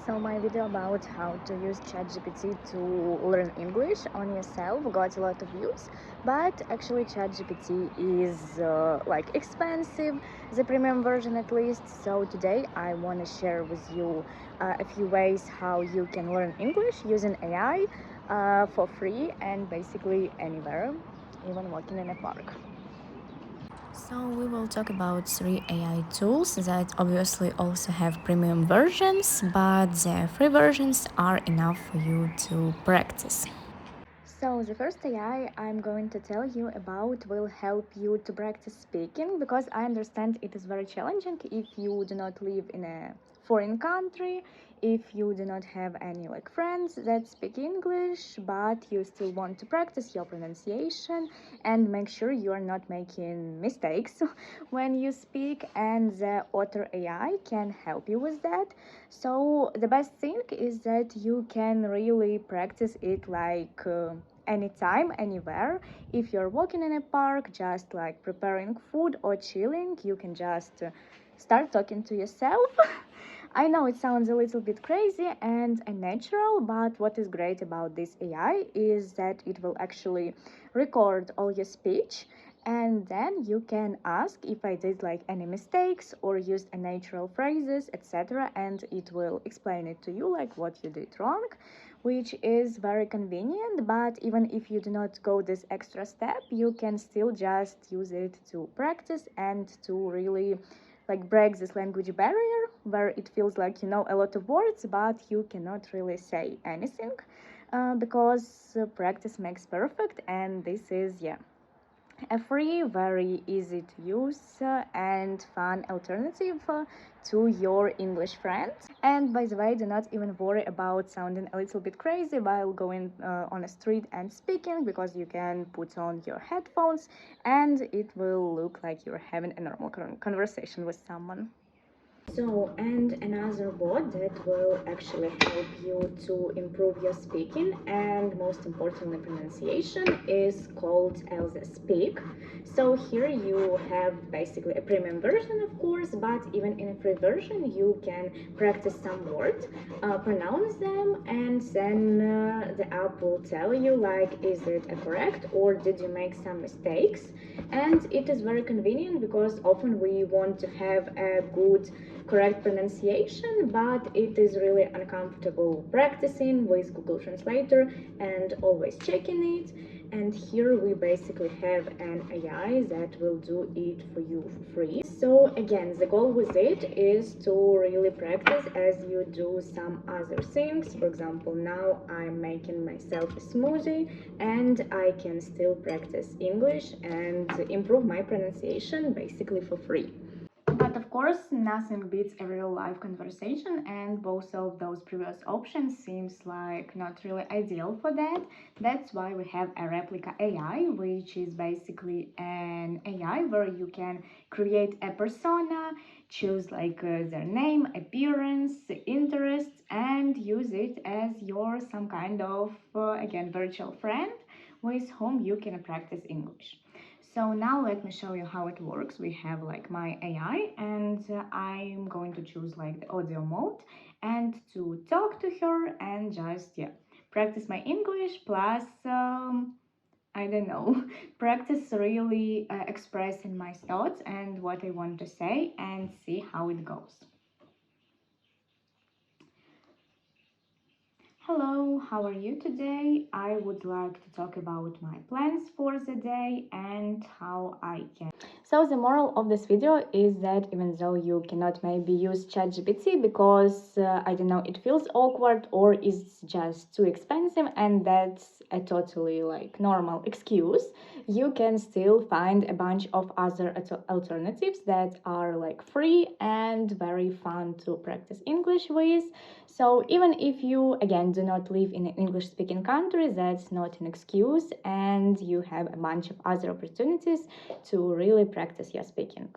So my video about how to use ChatGPT to learn English on yourself got a lot of views, but actually ChatGPT is like expensive, the premium version at least. So today I want to share with you a few ways how you can learn English using AI for free and basically anywhere, even walking in a park. So we will talk about 3 AI tools that obviously also have premium versions, but the free versions are enough for you to practice. So the first AI I'm going to tell you about will help you to practice speaking, because I understand it is very challenging if you do not live in a foreign country, if you do not have any friends that speak English, but you still want to practice your pronunciation and make sure you are not making mistakes when you speak, and the Otter AI can help you with that. So the best thing is that you can really practice it anytime, anywhere. If you're walking in a park, just preparing food or chilling, you can just start talking to yourself. I know it sounds a little bit crazy and unnatural, but what is great about this AI is that it will actually record all your speech, and then you can ask if I did any mistakes or used unnatural phrases, etc., and it will explain it to you what you did wrong, which is very convenient. But even if you do not go this extra step, you can still just use it to practice and to really break this language barrier where it feels like you know a lot of words but you cannot really say anything, because practice makes perfect, and this is a free, very easy to use and fun alternative to your English friends. And by the way, do not even worry about sounding a little bit crazy while going on a street and speaking, because you can put on your headphones and it will look like you're having a normal conversation with someone. So, and another bot that will actually help you to improve your speaking and most importantly pronunciation is called Elsa Speak. So here you have basically a premium version, of course, but even in a free version you can practice some words, pronounce them, and then the app will tell you is it correct or did you make some mistakes. And it is very convenient because often we want to have a good correct pronunciation, but it is really uncomfortable practicing with Google Translator and always checking it. And here we basically have an AI that will do it for you for free. So again, the goal with it is to really practice as you do some other things. For example, now I'm making myself a smoothie and I can still practice English and improve my pronunciation basically for free. But of course, nothing beats a real life conversation, and both of those previous options seems not really ideal for that. That's why we have a replica AI, which is basically an AI where you can create a persona, choose their name, appearance, interests, and use it as your some kind of again virtual friend with whom you can practice English. So now let me show you how it works. We have my AI, and I'm going to choose the audio mode and to talk to her and just practice my English plus I don't know, practice really expressing my thoughts and what I want to say and see how it goes. Hello, how are you today? I would like to talk about my plans for the day and how I can. So the moral of this video is that even though you cannot maybe use ChatGPT because I don't know, it feels awkward or is just too expensive, and that's a totally normal excuse, you can still find a bunch of other alternatives that are free and very fun to practice English with. So even if you again do not live in an English speaking country, that's not an excuse, and you have a bunch of other opportunities to really practice your speaking.